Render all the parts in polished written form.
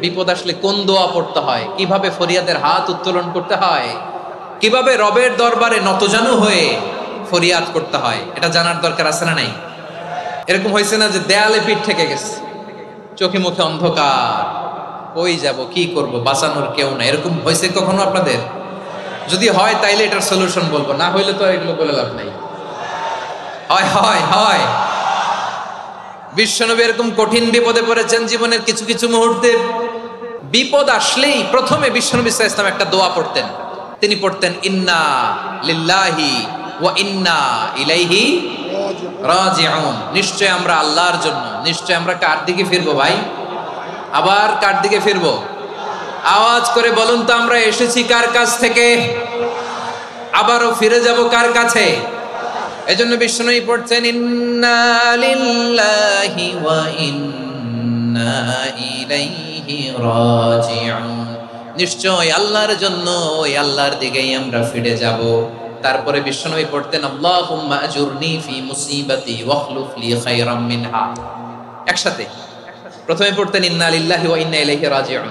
বিপদ আসলে কোন দোয়া পড়তে হয়, কিভাবে ফরিয়াদের হাত উত্তোলন করতে হয়, কিভাবে রবের দরবারে নতজানু হয়ে ফরিয়াদ করতে হয়, এটা জানার দরকার আছে না নাই? এরকম হয়েছে না যে দেয়ালে পিঠ থেকে গেছে, চোখে মুখে অন্ধকার, কই যাব, কি করব, বাঁচানোর কেউ না, এরকম হয়েছে কখনো আপনাদের? যদি হয় তাইলে এটার সলিউশন বলবো, না হইলে তো এগুলো বলে লাভ নাই। হয় হয় হয় বিশ্বনবী এরকম কঠিন বিপদে পড়েছেন জীবনের কিছু কিছু মুহূর্তে। বিপদ আসলেই প্রথমে বিশ্বনবী সাল্লাল্লাহু আলাইহি ওয়াসাল্লাম একটা দোয়া পড়তেন। তিনি পড়তেন ইন্না লিল্লাহি ওয়া ইন্না ইলাইহি রাজিউন। নিশ্চয় আমরা আল্লাহর জন্য, নিশ্চয় আমরা কার দিকে ফিরবো ভাই? আবার কার দিকে ফিরবো? আওয়াজ করে বলুন তো, আমরা এসেছি কার কাছ থেকে, আবারও ফিরে যাব কার কাছে? এজন্য বিশ্বনবী পড়ছেন ইন্না লিল্লাহি ওয়া ইন্না ইলাইহি রাজিউন। নিশ্চয় আল্লাহর জন্য, ওই আল্লাহর দিকেই আমরা ফিরে যাব। তারপরে বিশ্বনবী পড়তেন আল্লাহুম্মা আজুরনি ফি মুসিবাতি ওয়াখলুফ লি খায়রাম মিনহা। একসাথে প্রথমে পড়তেন ইন্না লিল্লাহি ওয়া ইন্না ইলাইহি রাজিউন,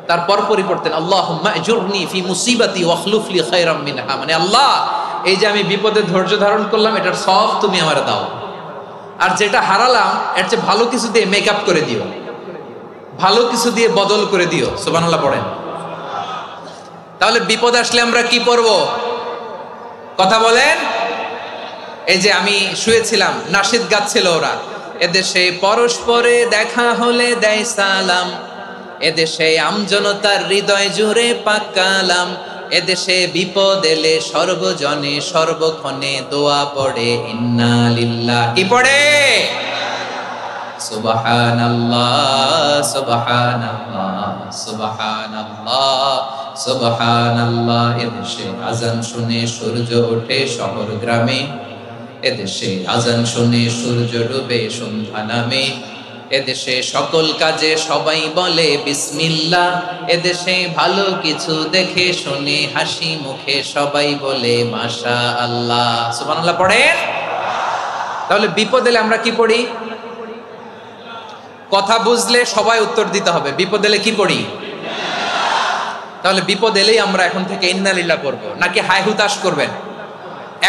তারপর পড়তেন আল্লাহুম্মা আজুরনি ফি মুসিবাতি ওয়াখলুফ লি খায়রাম মিনহা, মানে আল্লাহ এই যে আমি বিপদে ধৈর্য ধারণ করলাম, এটার সব তুমি আমারে দাও, আর যেটা হারালাম এর চেয়ে ভালো কিছু দিয়ে মেকআপ করে দিও, ভালো কিছু দিয়ে বদল করে দিও। সুবহানাল্লাহ পড়েন। তাহলে বিপদ আসলে আমরা কি পড়ব? কথা বলেন। এই যে আমি শুয়েছিলাম, নাশিদ গাচ্ছিল ওরা, এদেশে পরস্পরে দেখা হলে দেয় সালাম, এদেশে আমজনতার হৃদয় জুড়ে পাকালাম, এদেশে বিপদ এলে সর্বজনে সর্বক্ষণে দোয়া পড়ে ইন্না লিল্লাহি। কি পড়ে? সুবহানাল্লাহ সুবহানাল্লাহ সুবহানাল্লাহ সুবহানাল্লাহ। এদেশে আজান শুনে সূর্য ওঠে শহর গ্রামে, এদেশে আজান শুনে সূর্য ডুবে সন্ধ্যা নামে, এদেশে সকল কাজে সবাই বলে বিসমিল্লাহ, এদেশে ভালো কিছু দেখে শুনে হাসি মুখে সবাই বলে মাশাআল্লাহ। সুবহানাল্লাহ পড়েন। তাহলে বিপদ এলে আমরা কি পড়ি? কথা বুঝলে সবাই উত্তর দিতে হবে, বিপদ এলে কি পড়ি? তাহলে বিপদ এলেই আমরা এখন থেকে ইন্না লিল্লাহ পড়বো, নাকি হাই হুতাশ করবেন?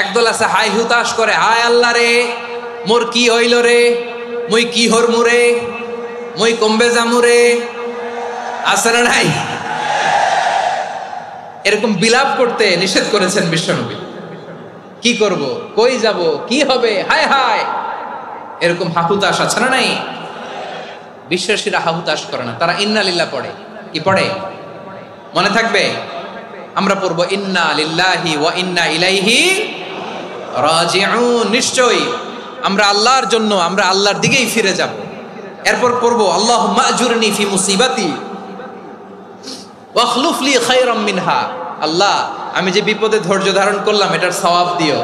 একদল আছে হাই হুতাশ করে, হায় আল্লাহ রে মোর কি হইল রে, মুই কি হরমু রে, মুই কমবে জামু রে, আছে না নাই? এরকম বিলাপ করতে নিষেধ করেছেন বিশ্বনবী। কি করব, কই যাব, কি হবে, হায় হায়, এরকম হাহুতাশ আছে না নাই? বিশ্বাসীরা হাহুতাশ করে না, তারা ইন্না লিল্লাহ পড়ে। কি পড়ে মনে থাকবে? আমরা পড়বো ইন্না লিল্লাহি ওয়া ইন্না ইলাইহি রাজিউন। নিশ্চয়ই আমরা আল্লাহর জন্য, আমরা আল্লাহর দিকেই ফিরে যাব। এরপর পড়বো আল্লাহুম্মা আজুরনি ফি মুসিবাতি ওয়াখলুফ লি খায়রাম মিনহা। আল্লাহ আমি যে বিপদে ধৈর্য ধারণ করলাম এটার সওয়াব দিও,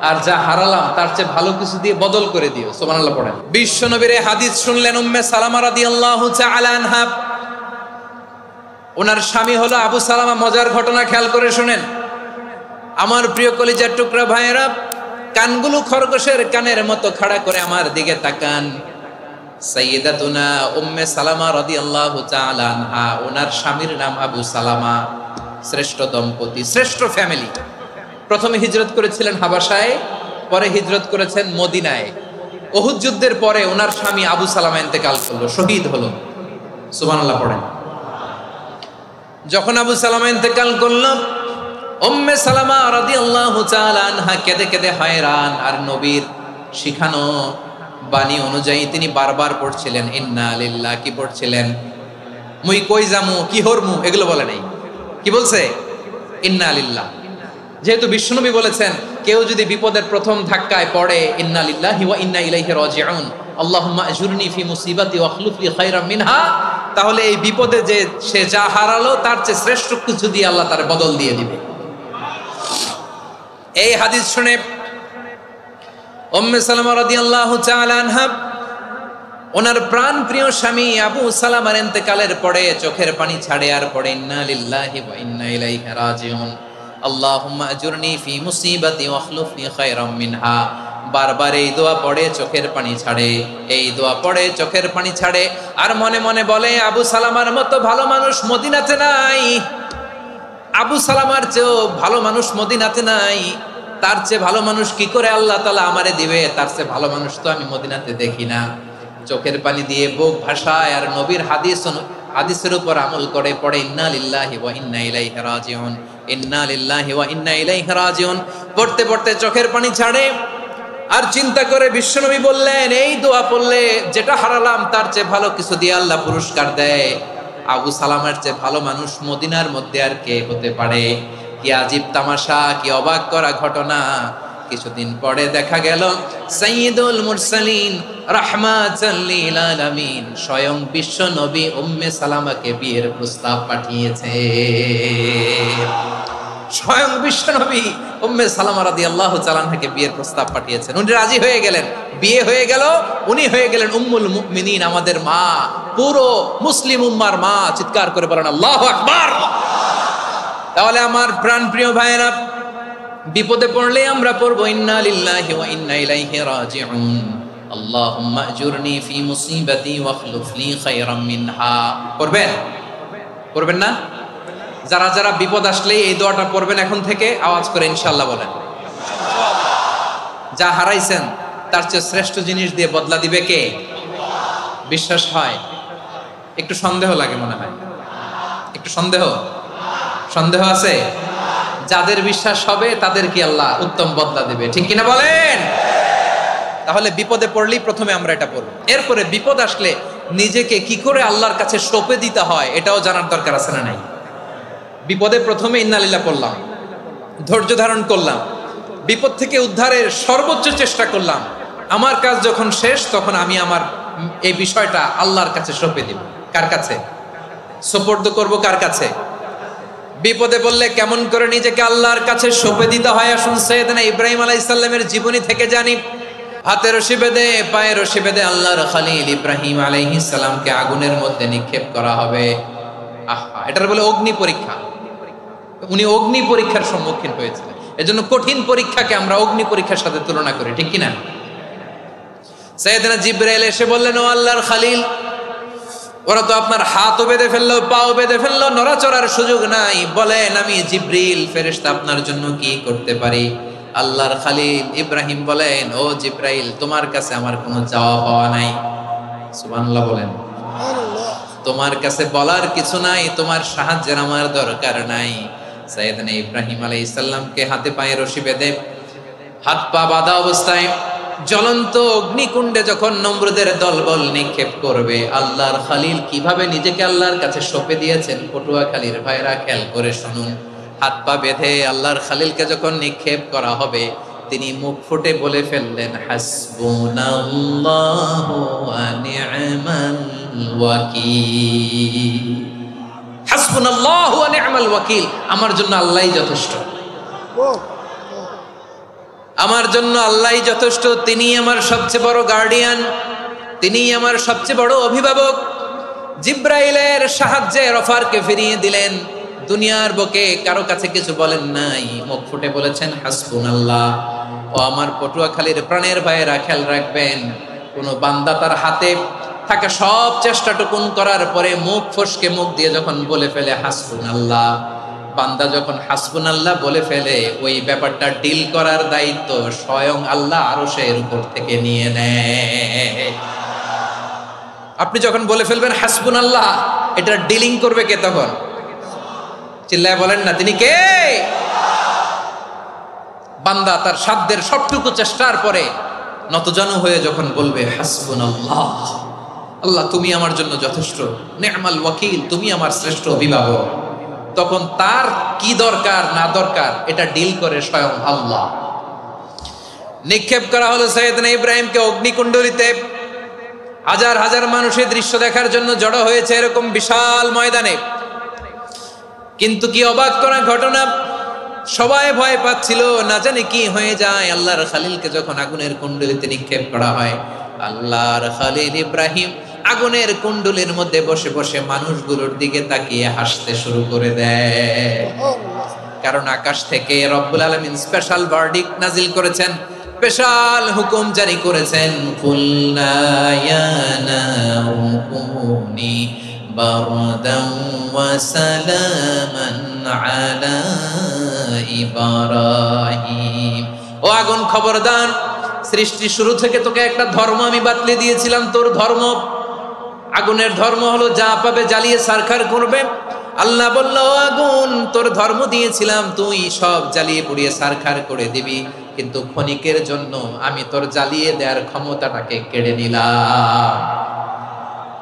আর যা হারালাম তার চেয়ে ভালো কিছু দিয়ে বদল করে দিও। সুবহানাল্লাহ পড়েন। বিশ্বনবীর এই হাদিস শুনলেন উম্মে সালামা রাদিয়াল্লাহু তাআলা আনহা। ওনার স্বামী হলো আবু সালামা। মজার ঘটনা খেয়াল করে শুনেন আমার প্রিয় কলিজার টুকরা ভাইয়েরা, কানগুলো খরগোশের কানের মতো খাড়া করে আমার দিকে তাকান। সাইয়্যিদাতুনা উম্মে সালামা রাদিয়াল্লাহু তাআলা আনহা, ওনার স্বামীর নাম আবু সালামা। শ্রেষ্ঠ দম্পতি, শ্রেষ্ঠ ফ্যামিলি। প্রথমে হিজরত করেছিলেন হাবাসায়, পরে হিজরত করেছেন মদিনায়। উহুদ যুদ্ধের পরে ওনার স্বামী আবু সালামা ইন্তেকাল করলো, শহীদ হলো। সুবহানাল্লাহ পড়েন। যখন আবু সালামা ইন্তেকাল করলো, উম্মে সালামা রাদিয়াল্লাহু তাআলা আনহা কেঁদে কেঁদে হয়রান। আর নবীর শিখানো বাণী অনুযায়ী তিনি বারবার পড়ছিলেন ইন্না লিল্লাহ। কি পড়ছিলেন? মুই কই জামু, কি হরমু, এগুলো বলে নাই। কি বলছে? ইন্না লিল্লাহ। যেহেতু বিশ্বনবী বলেছেন কেউ যদি বিপদের প্রথম ধাক্কায় পড়ে ইন্না লিল্লাহি ওয়া ইন্না ইলাইহি রাজিউন, আল্লাহুম্মা আজুরনি ফি মুসিবাতি ওয়াখলুফ লি খায়রাম মিনহা, তাহলে এই বিপদে যে সে যা হারালো তার চেয়ে শ্রেষ্ঠ কিছু দিয়ে আল্লাহ তার বদল দিয়ে দিবে। এই হাদিস শুনে উম্মে সালামা রাদিয়াল্লাহু তাআলা আনহা ওনার প্রাণ প্রিয় স্বামী আবু সালামার ইন্তেকালের পরে চোখের পানি ছাড়ে আর পড়ে ইন্না লিল্লাহি ওয়া ইন্না ইলাইহি রাজিউন, আল্লাহুম্মা আজুরনি ফি মুসিবাতি ওয়াখলুফ লি খায়রাম মিনহা। বারবার এই দোয়া পড়ে চোখের পানি ছাড়ে, এই দোয়া পড়ে চোখের পানি ছাড়ে, আর মনে মনে বলে আবু সালামার মতো ভালো মানুষ মদিনাতে নাই, আবু সালামার চেয়েও ভালো মানুষ মদিনাতে নাই, তার চেয়ে ভালো মানুষ কি করে আল্লাহ তাআলা আমারে দিবে, তার চেয়ে ভালো মানুষ তো আমি মদিনাতে দেখি না। চোখের পানি দিয়ে বুক ভাষায় আর নবীর হাদিসের উপর আমল করে পড়ে ইন্না লিল্লাহি ওয়া ইন্না ইলাইহি রাজিউন, ইন্না লিল্লাহি ওয়া ইন্না ইলাইহি রাজিউন। পড়তে পড়তে চোখের পানি ছাড়ে আর চিন্তা করে বিশ্বনবী বললেন এই দোয়া পড়লে যেটা হারালাম তার চেয়ে ভালো কিছু দিয়ে আল্লাহ পুরস্কার দেয়। আবু সালামের চেয়ে ভালো মানুষ মদিনার মধ্যে আর কে হতে পারে? কি আজীব তামাশা, কি অবাক করা ঘটনা। কিছুদিন পরে দেখা গেল সাইয়্যিদুল মুরসালিন রাহমাতাল লিল আলামিন স্বয়ং বিশ্ব নবী উম্মে সালামাকে বিয়ের প্রস্তাব পাঠিয়েছে। স্বয়ং বিশ্ব নবী উম্মে সালামা রাদিয়াল্লাহু তাআলা আনহাকে বিয়ের প্রস্তাব পাঠিয়েছেন। উনি রাজি হয়ে গেলেন, বিয়ে হয়ে গেল, উনি হয়ে গেলেন উম্মুল মুমিনিন, আমাদের মা, পুরো মুসলিম উম্মার মা। চিৎকার করে বলেন আল্লাহু আকবার। তাহলে আমার প্রাণ প্রিয় ভাইয়েরা, বিপদে পড়লে আমরা পড়বো ইন্না লিল্লাহি ওয়া ইন্না ইলাইহি রাজিউন, আল্লাহুম্মা আজুরনি ফি মুসিবাতি ওয়াখলুফ লি খায়রাম মিনহা। পড়বেন? পড়বেন না? যারা যারা বিপদ আসলে এই দোয়াটা পড়বেন এখন থেকে আওয়াজ করে ইনশাআল্লাহ বলেন। যা হারাইছেন তার চেয়ে শ্রেষ্ঠ জিনিস দিয়ে বদলা দিবে কে? বিশ্বাস হয়? একটু সন্দেহ লাগে মনে হয়, একটু সন্দেহ আছে? যাদের বিশ্বাস হবে তাদের কি আল্লাহ উত্তম বদলা দিবে, ঠিক কিনা বলেন? তাহলে বিপদে পড়লেই প্রথমে আমরা এটা পড়ব, এরপরে বিপদ আসলে নিজেকে কি করে আল্লাহর কাছে সঁপে দিতে হয় এটাও জানার দরকার আছে না নাই? বিপদে প্রথমে ইন্নালিল্লাহ পড়লাম, ধৈর্য ধারণ করলাম, বিপদ থেকে উদ্ধারের সর্বোচ্চ চেষ্টা করলাম, আমার কাজ যখন শেষ তখন আমি আমার এই বিষয়টা আল্লাহর কাছে সঁপে দিব। কার কাছে সোপর্দ করব? কার কাছে? বিপদে বললে কেমন করে নিজেকে আল্লাহর কাছে সঁপে দিতে হয় আসুন সাইয়েদনা ইব্রাহিম আলাইহিস সালামের জীবনী থেকে জানি। হাতে রশি বেঁধে, পায়ে রশি বেঁধে আল্লাহর খলিল ইব্রাহিম আলাইহিস সালামকে আগুনের মধ্যে নিক্ষেপ করা হবে। আহা, এটার বলে অগ্নি পরীক্ষা। উনি অগ্নি পরীক্ষার সম্মুখীন হয়েছিলেন। এজন্য কঠিন পরীক্ষাকে আমরা অগ্নি পরীক্ষার সাথে তুলনা করি, ঠিক কিনা? সাইয়েদনা জিবরাইল এসে বললেন, ও আল্লাহর খলিল, ওরা তো আপনার হাতও বেঁধে ফেললো, পাও বেঁধে ফেললো, নড়াচড়ার সুযোগ নাই, বলেন আমি জিবরিল ফেরেশতা আপনার জন্য কি করতে পারি? আল্লাহর খলিল ইব্রাহিম বলেন, ও জিবরাইল, তোমার কাছে আমার কোনো চাওয়া পাওয়া নাই। সুবহানাল্লাহ বলেন। তোমার কাছে বলার কিছু নাই, তোমার সাহায্যের আমার দরকার নাই। সাইয়েদনা ইব্রাহিম আলাইহিস সালামকে হাতে পায়ে রশি বেঁধে, হাত পা বাঁধা অবস্থায় জ্বলন্ত অগ্নিকুণ্ডে যখন নমরুদের দলবল নিক্ষেপ করবে, আল্লাহর খলিল কিভাবে নিজেকে আল্লাহর কাছে সঁপে দিয়েছেন পটুয়াখালীর ভাইরা খেয়াল করে শুনুন। হাত পা বেঁধে আল্লাহর খলিলকে যখন নিক্ষেপ করা হবে, তিনি মুখ ফুটে বলে ফেললেন, হাসবুনাল্লাহু ওয়া নি'মাল ওয়াকিল। হাসবুনাল্লাহু ওয়া নি'মাল ওয়াকিল, আমার জন্য আল্লাহই যথেষ্ট, আমার জন্য আল্লাহই যথেষ্ট। তিনি আমার সবচেয়ে বড় গার্ডিয়ান, তিনি আমার সবচেয়ে বড় অভিভাবক। জিব্রাইলের সাহায্যে অফারকে ফিরিয়ে দিলেন, দুনিয়ার বুকে কারো কাছে কিছু বলেন নাই, মুখ ফুটে বলেছেন হাসবুনাল্লাহ। ও আমার পটুয়াখালীর প্রাণের ভাইয়েরা খেয়াল রাখবেন, কোন বান্দা তার হাতে থাকা সব চেষ্টাটুকুন করার পরে মুখ ফসকে মুখ দিয়ে যখন বলে ফেলে হাসবুনাল্লাহ, বান্দা যখন হাসবুনাল্লাহ বলে ফেলে, ওই ব্যাপারটা ডিল করার দায়িত্ব স্বয়ং আল্লাহ আরশের উপর থেকে নিয়ে নেয়। আপনি যখন বলে ফেলবেন হাসবুনাল্লাহ, এটা ডিলিং করবে কে তখন? চিল্লায় বলেন না, তিনি কে? বান্দা তার সাধ্যের সবটুকু চেষ্টার পরে নতজানু হয়ে যখন বলবে হাসবুনাল্লাহ, আল্লাহ তুমি আমার জন্য যথেষ্ট, নি'মাল ওয়াকিল, তুমি আমার শ্রেষ্ঠ অভিভাবক, তখন তার কি দরকার না দরকার এটা ডিল করে স্বয়ং আল্লাহ। নিক্ষেপ করা হলো সাইয়েদনা ইব্রাহিমকে অগ্নিকুণ্ডলিতে। হাজার হাজার মানুষের দৃশ্য দেখার জন্য জড়ো হয়েছে এরকম বিশাল ময়দানে। কিন্তু কি অবাক করা ঘটনা, সবাই ভয় পাচ্ছিল, না জানে কি হয়ে যায়। আল্লাহর খলিলকে যখন আগুনের কুণ্ডলিতে নিক্ষেপ করা হয়, আল্লাহর খলিল ইব্রাহিম আগুনের কুণ্ডলের মধ্যে বসে বসে মানুষগুলোর দিকে তাকিয়ে হাসতে শুরু করে দেয়। কারণ আকাশ থেকে রব্বুল আলামিন স্পেশাল ভার্ডিক্ট নাজিল করেছেন, স্পেশাল হুকুম জারি করেছেন, কুলনা ইয়া নারু কুনি বারদান ওয়া সালামান আলা ইব্রাহিম। ও আগুন, খবরদার, সৃষ্টি শুরু থেকে তোকে একটা ধর্ম আমি বাতলে দিয়েছিলাম। তোর ধর্ম, আগুনের ধর্ম হলো যা পাবে জ্বালিয়ে সারখার করবে। আল্লাহ বলল, ও আগুন, তোর ধর্ম দিয়েছিলাম তুই সব জ্বালিয়ে পুড়িয়ে সারখার করে দিবি, কিন্তু ক্ষণিকের জন্য আমি তোর জ্বালিয়ে দেওয়ার ক্ষমতাটাকে কেড়ে নিলাম।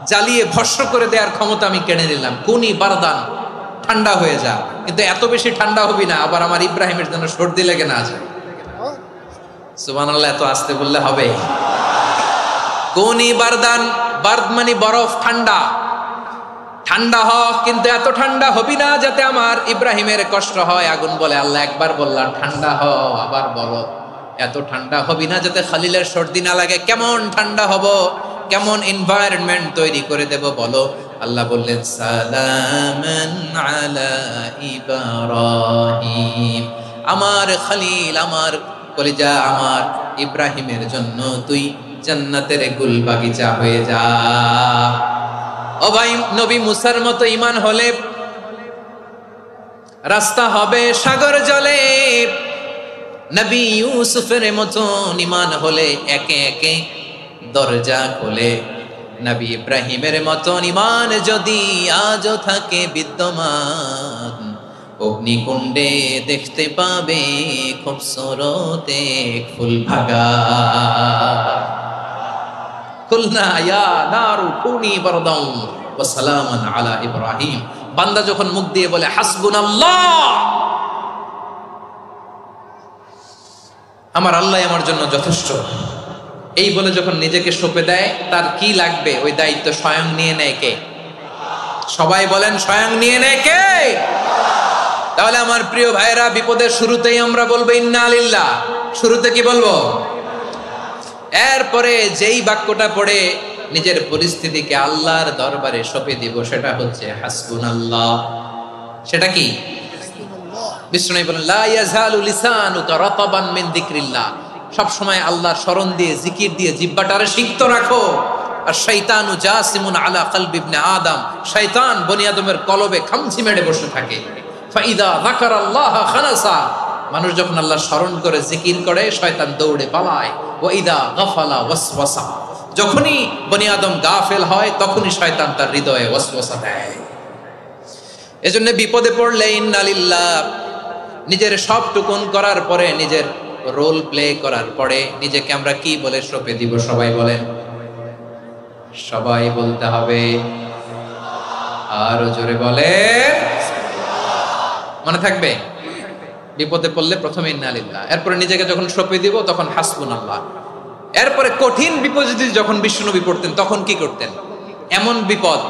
জ্বালিয়ে ভস্ম করে দেওয়ার ক্ষমতা আমি কেড়ে নিলাম। কুনি বারদান, ঠান্ডা হয়ে যা, কিন্তু এত বেশি ঠান্ডা হবি না আবার আমার ইব্রাহিমের জন্য সর্দি লেগে না যায়। সুবহানাল্লাহ, এত আস্তে বললে হবে? কুনি বারদান, বারদ মানে বরফ, ঠান্ডা। ঠান্ডা হ, কিন্তু এত ঠান্ডা হবি না যাতে আমার ইব্রাহিমের কষ্ট হয়। আগুন বলে, আল্লাহ একবার বললাম ঠান্ডা হ, আবার বলো এত ঠান্ডা হবি না যাতে খালিলের সর্দি না লাগে। কেমন ঠান্ডা হব, কেমন এনভায়রনমেন্ট তৈরি করে দেব বলো। আল্লাহ বললেন, সালামান আলা ইব্রাহিম, আমার খলিল, আমার কলিজা, আমার ইব্রাহিমের জন্য তুই জান্নাতের গুল বাগিচা হয়ে যা। ও ভাই, নবী মুসার মতো ঈমান হলে রাস্তা হবে সাগর জলে, নবী ইউসুফের মতো ঈমান হলে একে একে দরজা খোলে। নবী ইব্রাহিমের মতো ঈমান যদি আজও থাকে বিদ্যমান, অগ্নিকুণ্ডে দেখতে পাবে খুবসুরত এক ফুল ভাগা। কুলনা ইয়া নারু কুনি বারদান ওয়া সালামান আলা ইব্রাহিম। বান্দা যখন মুখ দিয়ে বলে হাসবুনাল্লাহ, আমার আল্লাহ আমার জন্য যথেষ্ট, এই বলে যখন নিজেকে সঁপে দেয়, তার কি লাগবে ওই দায়িত্ব স্বয়ং নিয়ে নেয় কে? সবাই বলেন, স্বয়ং নিয়ে নেয় কে? তাহলে আমার প্রিয় ভাইরা, বিপদের শুরুতেই আমরা বলবো ইন্না লিল্লাহ। শুরুতে কি বলবো? এরপরে যেই বাক্যটা পড়ে নিজের পরিস্থিতিকে আল্লাহর দরবারে সঁপে দিব, সেটা হচ্ছে হাসবুনাল্লাহ। সেটা কি? বিষ্ণু বলেন, লা ইয়াজালু লিসানুকা রাতাবান মিন যিকরিল্লাহ। সব সময় আল্লাহর স্মরণ দিয়ে, জিকির দিয়ে জিহ্বাটারে সিক্ত রাখো। আর শয়তানু জাসিমুন আলা কলবি ইবনে আদম, শয়তান বনি আদমের কলবে খামচি মেরে বসে থাকে। ফাইদা যাকারাল্লাহ খানাসা, মানুষ যখন আল্লাহ স্মরণ করে, জিকির করে, শয়তান দৌড়ে পালায়। ওয়া ইদা গাফালা ওয়াসওয়াসা, যখনই বনি আদম গাফেল হয় তখনই শয়তান তার হৃদয়ে ওয়াসওয়াসা দেয়। এজন্য বিপদে পড়লে ইন্না লিল্লাহ, নিজের সব টুকুন করার পরে, নিজের রোল প্লে করার পরে নিজেকে আমরা কি বলে সঁপে দিব? সবাই বলেন, সবাই বলতে হবে। আরো জোরে বলে, মনে থাকবে? বিপদে পড়লে প্রথমে ইন্না লিল্লাহ, এরপরে নিজেকে যখন সঁপে দিব তখন হাসবুনাল্লাহ। এরপরে কঠিন বিপদে যখন বিশ্বনবী পড়তেন তখন কি করতেন? এমন বিপদ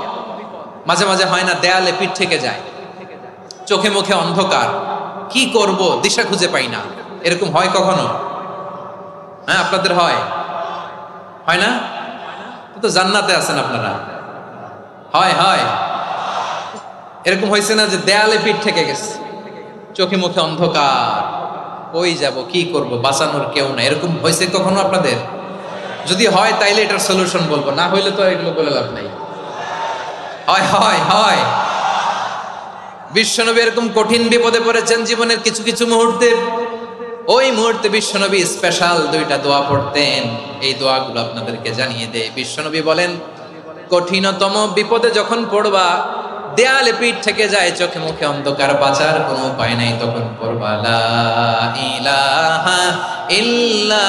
মাঝে মাঝে হয় না, দেয়ালে পিঠ থেকে যায়, চোখে মুখে অন্ধকার, কি করব দিশা খুঁজে পাই না, এরকম হয় কখনো? হ্যাঁ, আপনাদের হয়? হয় না? তো জান্নাতে আছেন আপনারা। হয় হয় এরকম হয়েছে না যে দেয়ালে পিঠ থেকে গেছে, চোখে মুখে অন্ধকার, কই যাব, কি করব, বাঁচানোর কেউ না, এরকম হয়েছে কখনো আপনাদের? যদি হয় তাইলে এটার সলিউশন বলবো, না হইলে তো এগুলো বলে লাভ নাই। হয় হয় হয় বিশ্বনবী এরকম কঠিন বিপদে পড়েছেন জীবনের কিছু কিছু মুহূর্তে। ওই মুহূর্তে বিশ্বনবী স্পেশাল দুইটা দোয়া পড়তেন। এই দোয়াগুলো আপনাদেরকে জানিয়ে দেয়। বিশ্বনবী বলেন, কঠিনতম বিপদে যখন পড়বা, দেয়ালে পিঠ থেকে যায়, চোখে মুখে অন্ধকার, বাঁচার কোনো উপায় নাই, তখন পড়বা লা ইলাহা ইল্লা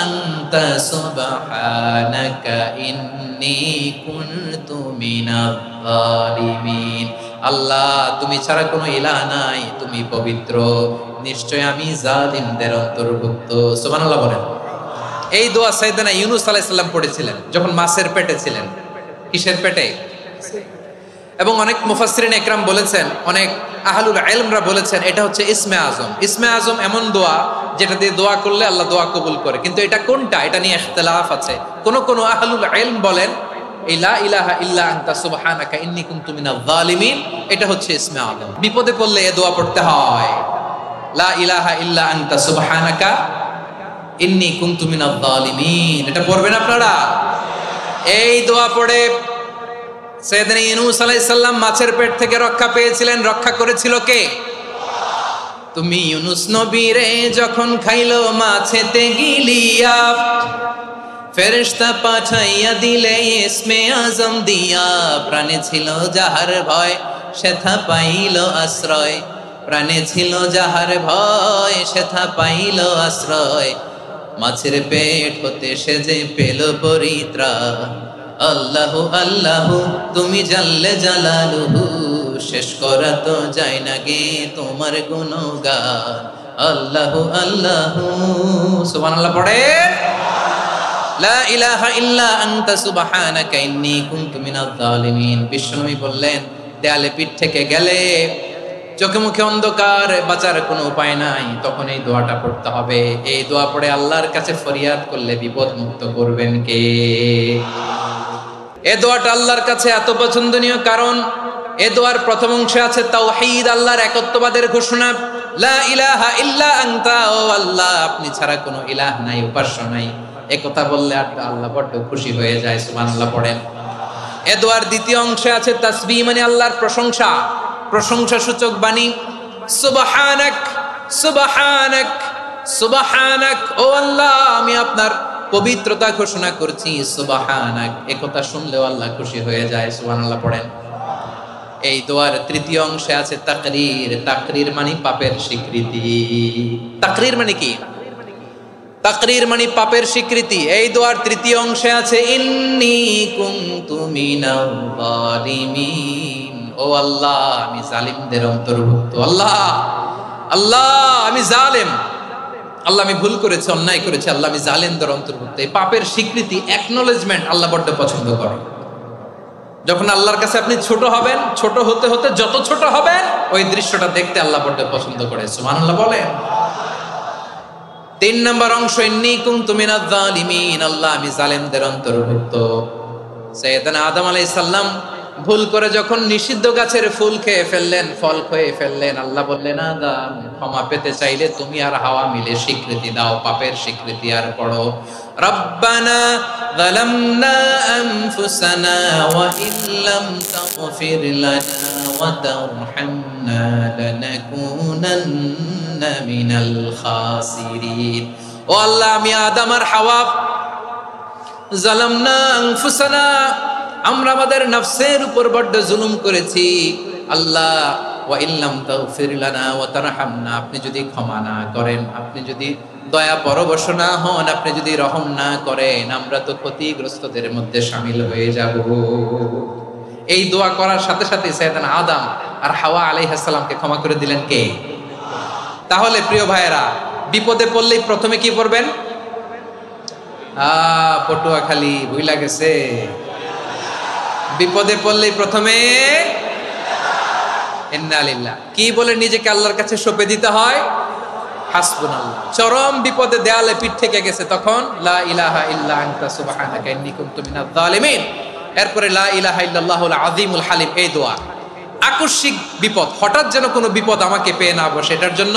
আনতা সুবহানাকা ইন্নী কুনতু মিনাজ জালিমিন। আল্লাহ, তুমি ছাড়া কোনো ইলাহ নাই, তুমি পবিত্র, নিশ্চয় আমি জালিমদের অন্তর্ভুক্ত। সুবহানাল্লাহ বলেন। এই দোয়া সাইয়েদনা ইউনূস আলাইহিস সালাম পড়েছিলেন যখন মাছের পেটে ছিলেন। কিসের পেটে? এবং অনেক মুফাসসিরিন ইকরাম বলেছেন, অনেক আহলুল ইলমরা বলেছেন, এটা হচ্ছে ইসমে আজম। ইসমে আজম এমন দোয়া যেটা দিয়ে দোয়া করলে আল্লাহ দোয়া কবুল করে, কিন্তু এটা কোনটা, এটা নিয়ে ইখতিলাফ আছে। কোন কোন আহলুল ইলম বলেন এই লা ইলাহা ইল্লা আনতা সুবহানাকা ইন্নী কুনতু মিনাজ জালিমিন, এটা হচ্ছে ইসমে আজম। বিপদে পড়লে এই দোয়া পড়তে হয়, লা ইলাহা ইল্লা আনতা সুবহানাকা ইন্নী কুনতু মিনাজ জালিমিন। এটা পড়বেন আপনারা। এই দোয়া পড়ে সাইয়েদনা ইউনূস আলাইহিস সালাম মাছের পেট থেকে রক্ষা পেয়েছিলেন। রক্ষা করেছিল কে? তুমি ইউনূস নবীরে যখন খাইলো মাছেতে গিলিয়া, ফেরেশতা পাঠাইয়া দিলে ইসমে আজম দিয়া, প্রাণে ছিল যাহার ভয় সেথা পাইল আশ্রয়, প্রাণে ছিল যাহার ভয় সেথা পাইল আশ্রয়, মাছের পেট হতে সে যে পেল পরিত্রাণ। আল্লাহু আল্লাহু তুমি জাল্লে জালালুহু, শেষ করা তো যায় না গে তোমার গুণগান। আল্লাহু আল্লাহু সুবহানাল্লাহ পড়ে। লা ইলাহা ইল্লা আনতা সুবহানাকা ইন্নী কুনতু মিনাজ জালিমিন। বিশ্বনবী বললেন, দেয়ালে পিঠ থেকে গেলে, চোখে মুখে অন্ধকার, বাঁচার কোনো উপায় নাই, তখন এই দোয়াটা পড়তে হবে। এই দোয়া পড়ে আল্লাহর কাছে ফরিয়াদ করলে বিপদ মুক্ত করবেন কে? এই দোয়াটা আল্লাহর কাছে এত পছন্দনীয় কারণ এই দোয়ার প্রথম অংশে আছে তাওহীদ, আল্লাহর একত্ববাদের ঘোষণা। লা ইলাহা ইল্লা আনতা, ও আল্লাহ আপনি ছাড়া কোনো ইলাহ নাই, উপাস্য নাই। একথা বললে আল্লাহ বড্ড খুশি হয়ে যায়। সুবহানাল্লাহ পড়েন। এই দোয়ার দ্বিতীয় অংশে আছে তাসবিহ, মানে আল্লাহর প্রশংসা, প্রশংসা সূচক বাণী। সুবহানাক সুবহানাক সুবহানাক, ও আল্লাহ আমি আপনার পবিত্রতা ঘোষণা করছি। সুবহানাক, একথা শুনলেও আল্লাহ খুশি হয়ে যায়। সুবহানাল্লাহ পড়েন। এই দোয়ার তৃতীয় অংশে আছে তাকরীর। তাকরীর মানে পাপের স্বীকৃতি। তাকরীর মানে কি? তাকরীর মানে পাপের স্বীকৃতি। এই দোয়ার তৃতীয় অংশে আছে ইন্নী কুনতু মিনাল জালিমিন, ও আল্লাহ আমি জালিমদের অন্তর্ভুক্ত। আল্লাহ আল্লাহ আমি জালেম, আল্লাহ আমি ভুল করেছি, অন্যায় করেছি, আল্লাহ আমি জালেমদের অন্তর্ভুক্ত। এই পাপের স্বীকৃতি, অ্যাকনলেজমেন্ট আল্লাহ বড্ড পছন্দ করে। যখন আল্লাহর কাছে আপনি ছোট হবেন, ছোট হতে হতে যত ছোট হবেন, ওই দৃশ্যটা দেখতে আল্লাহ বড্ড পছন্দ করে। সুবহানাল্লাহ বলেন। 3 নম্বর অংশ ইন্নী কুনতু মিনাজ জালিমিন, আল্লাহ আমি জালেমদের অন্তর্ভুক্ত। সাইয়েদনা আদম আলাইহিস সালাম ভুল করে যখন নিষিদ্ধ গাছের ফুল খেয়ে ফেললেন, ফল খেয়ে ফেললেন, আল্লাহ বললেন আদম ক্ষমা পেতে চাইলে তুমি আর হাওয়া মিলে স্বীকৃতি দাও, পাপের স্বীকৃতি। আর পড়ো রব্বানা যালামনা আনফুসানা ওয়া ইল্লাম তাগফির লানা ওয়া তারহামনা লানাকুনান্না মিনাল খাসিরিন। ও আল্লাহ আমি আদম আর হাওয়া যালামনা আনফুসানা, আমরা আমাদের নফসের উপর বড্ড জুলুম করেছি। আল্লাহ ওয়া ইল্লাম তাগফির লানা ওয়া তারহামনা, আপনি যদি ক্ষমা না করেন, আপনি যদি দয়া পরবশ না হন, আপনি যদি রহম না করেন, আমরা তো ক্ষতিগ্রস্তদের মধ্যে শামিল হয়ে যাব। এই দোয়া করার সাথে সাথে সাইয়েদনা আদম আর হাওয়া আলাইহিস সালামকে ক্ষমা করে দিলেন কে? তাহলে প্রিয় ভাইয়েরা, বিপদে পড়লেই প্রথমে কি পড়বেন? পটুয়াখালী ভুইলা গেছে। বিপদে পড়লেই প্রথমে ইন্না লিল্লাহ কি বলে নিজেকে আল্লাহর কাছে সঁপে দিতে হয়? হাসবুনাল্লাহ। চরম বিপদে দেয়ালে পিঠ থেকে গেছে, তখন লা ইলাহা ইল্লা আনতা সুবহানাকা ইন্নী কুনতু মিনাজ জালিমিন। এরপরে লা ইলাহা ইল্লাল্লাহুল আযীমুল হালিম। এই দোয়া আকস্মিক বিপদ, হঠাৎ যেন কোনো বিপদ আমাকে পেয়ে না বসে, এটার জন্য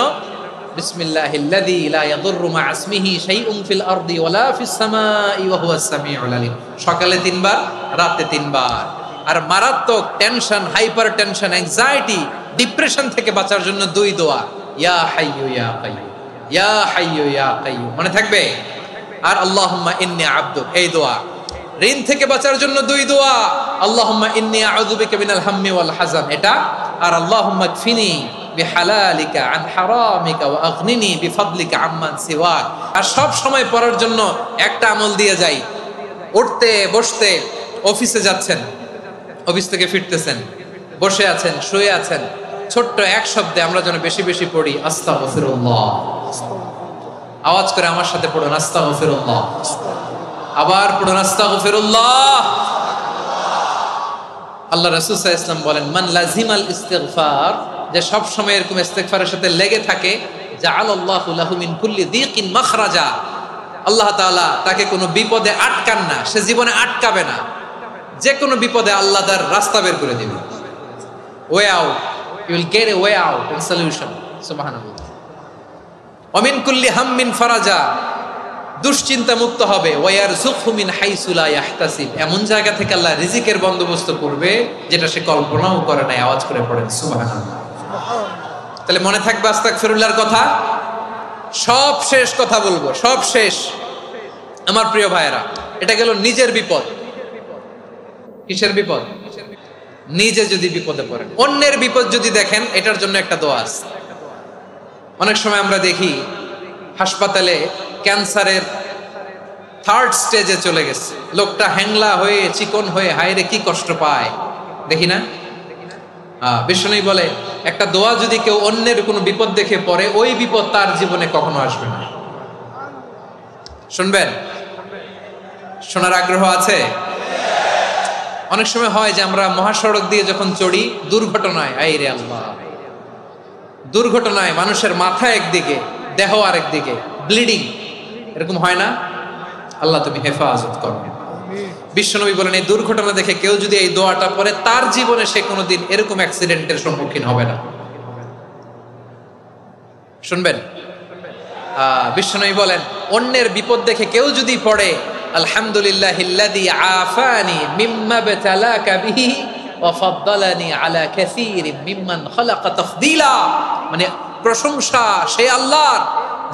বিসমিল্লাহিল্লাযী লা ইয়াদুররু মা ইসমিহি শাইউন ফিল আরদি ওয়ালা ফিস সামাই ওয়া হুয়াস সামিউল আলীম। সকালে 3 বার, রাতে 3 বার। আর মারাত্মক tension, hyper tension, anxiety, depression থেকে বাঁচার জন্য 2 দোয়া, ইয়া হাইয়্যু ইয়া কাইয়্যুম, ইয়া হাইয়্যু ইয়া কাইয়্যুম, মনে থাকবে? আর আল্লাহুম্মা ইন্নী আবদুক, এই দোয়া। ঋণ থেকে বাঁচার জন্য 2 দোয়া, আল্লাহুম্মা ইন্নী আউযু বিকা মিনাল হাম্মি ওয়াল হাযান, এটা। আর আল্লাহুম্মা কফিনি বিহালালিকা আন হারামিকা ওয়া আগনিনি বিফাদলিকা আম্মান সিওয়াক। আর সব সময় পড়ার জন্য একটা আমল দিয়ে যাই, উঠতে বসতে, অফিসে যাচ্ছেন, অফিস থেকে ফিরতেছেন, বসে আছেন, শুয়ে আছেন, ছোট্ট এক শব্দে আমরা যেন বেশি বেশি পড়ি আস্তাগফিরুল্লাহ। আওয়াজ করে আমার সাথে পড়ুন আস্তাগফিরুল্লাহ। আবার পড়ুন আস্তাগফিরুল্লাহ। আল্লাহ রাসূল সাল্লাল্লাহু আলাইহি ওয়াসাল্লাম বলেন, মান লাজিমাল ইস্তিগফার, যে সব সময় এরকম ইস্তিগফারের সাথে লেগে থাকে, জাআলাল্লাহু লাহু মিন কুল্লি যিকিন মাখরাজা, আল্লাহ তাআলা তাকে কোনো বিপদে আটকান না, সে জীবনে আটকাবে না। যে কোনো বিপদে আল্লাহ তার রাস্তা বের করে দিবে, way out, you will get a way out and solution. সুবহানাল্লাহ। ওয়া মিন কুল্লি হাম্মিন ফারাজা, দুশ্চিন্তা মুক্ত হবে, ওয়ারযুকহু মিন হাইসু লা ইয়াহতাসিব, এমন জায়গা থেকে আল্লাহ রিজিকের বন্দোবস্ত করবে যেটা সে কল্পনাও করে নাই। আওয়াজ করে পড়েন সুবহানাল্লাহ। তাহলে মনে থাকবে আস্তাগফিরুল্লাহর কথা। সব শেষ কথা বলবো, সব শেষ আমার প্রিয় ভাইয়েরা। এটা গেল নিজের বিপদ। কিসের বিপদ? নিজে যদি বিপদে পড়েন। অন্যের বিপদ যদি দেখেন, এটার জন্য একটা দোয়া আছে। অনেক সময় আমরা দেখি হাসপাতালে ক্যান্সারের 3rd স্টেজে চলে গেছে, লোকটা হ্যাংলা হয়ে চিকন হয়ে হায়রে কি কষ্ট পায়, দেখি না? বিষ্ণু বলে একটা দোয়া যদি কেউ অন্যের কোনো বিপদ দেখে পড়ে, ওই বিপদ তার জীবনে কখনো আসবে না। শুনবেন? শোনার আগ্রহ আছে? অনেক সময় হয় যে আমরা মহাসড়ক দিয়ে যখন চড়ি, দুর্ঘটনায়, আইরে আল্লাহ, দুর্ঘটনায় মানুষের মাথা একদিকে, দেহ আরেকদিকে, ব্লিডিং, এরকম হয় না? আল্লাহ তুমি হেফাজত করো। বিশ্বনবী বলেন এই দুর্ঘটনা দেখে কেউ যদি এই দোয়াটা পড়ে, তার জীবনে সে কোনোদিন এরকম অ্যাক্সিডেন্টের সম্মুখীন হবে না। শুনবেন? বিশ্বনবী বলেন অন্যের বিপদ দেখে কেউ যদি পড়ে, আলহামদুলিল্লাহিল্লাযী আফানি মিম্মা বাতালাকা বিহি ওয়া ফাদ্দালানি আলা কাসীরিম মিম্মান খালাকা তাফদীলা, মানে প্রশংসা সেই আল্লাহর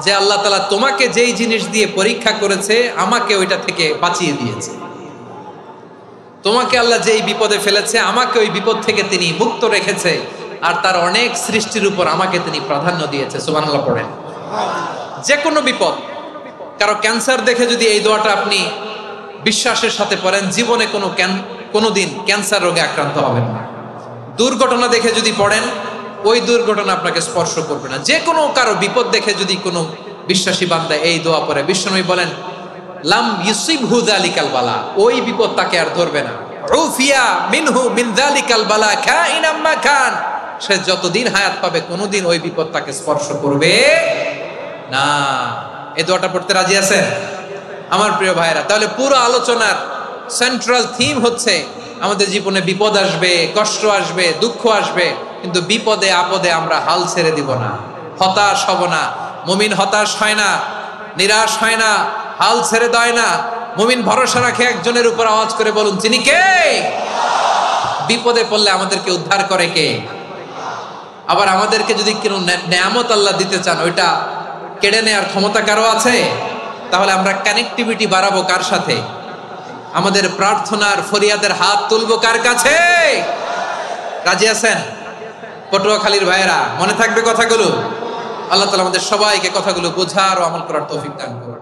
যে আল্লাহ তাআলা তোমাকে যেই জিনিস দিয়ে পরীক্ষা করেছে, আমাকে ওইটা থেকে বাঁচিয়ে দিয়েছে। তোমাকে আল্লাহ যেই বিপদে ফেলেছে, আমাকে ওই বিপদ থেকে তিনি মুক্ত রেখেছে, আর তার অনেক সৃষ্টির উপর আমাকে তিনি প্রাধান্য দিয়েছে। সুবহানাল্লাহ পড়েন। যে কোনো বিপদ, কারো ক্যান্সার দেখে যদি এই দোয়াটা আপনি বিশ্বাসের সাথে পড়েন, জীবনে কোনোদিন ক্যান্সার রোগে আক্রান্ত হবেন না। দুর্ঘটনা দেখে যদি পড়েন, ওই দুর্ঘটনা আপনাকে স্পর্শ করবে না। যে কোনো কারো বিপদ দেখে যদি কোনো বিশ্বাসী বান্দা এই দোয়া পড়ে, বিশ্বনবী বলেন লাম ইউসিবহু যালিকাল বালা, ওই বিপদ তাকে আর ধরবে না। উফিয়া মিনহু মিন যালিকাল বালা কাইনাম মা কান, সে যতদিন হায়াত পাবে কোনোদিন ওই বিপদ তাকে স্পর্শ করবে না। এই দোয়াটা পড়তে রাজি আছেন আমার প্রিয় ভাইরা? তাহলে পুরো আলোচনার সেন্ট্রাল থিম হচ্ছে আমাদের জীবনে বিপদ আসবে, কষ্ট আসবে, দুঃখ আসবে, কিন্তু বিপদে আপদে আমরা হাল ছেড়ে দিব না, হতাশ হব না। মুমিন হতাশ হয় না, নিরাশ হয় না, হাল ছেড়ে দেয় না। মুমিন ভরসা রাখে একজনের উপর। আওয়াজ করে বলুন তিনি কে? বিপদে পড়লে আমাদেরকে উদ্ধার করে কে? আবার আমাদেরকে যদি কোনো নেয়ামত আল্লাহ দিতে চান, ওইটা কেড়ে নেওয়ার ক্ষমতা কারো আছে? তাহলে আমরা কানেক্টিভিটি বাড়াবো কার সাথে? আমাদের প্রার্থনার ফরিয়াদের হাত তুলবো কার কাছে? রাজি আছেন পটুয়াখালীর ভাইয়েরা? মনে থাকবে কথাগুলো। আল্লাহ তাআলা আমাদের সবাইকে কথাগুলো বোঝার ও আমল করার তৌফিক দান করুন।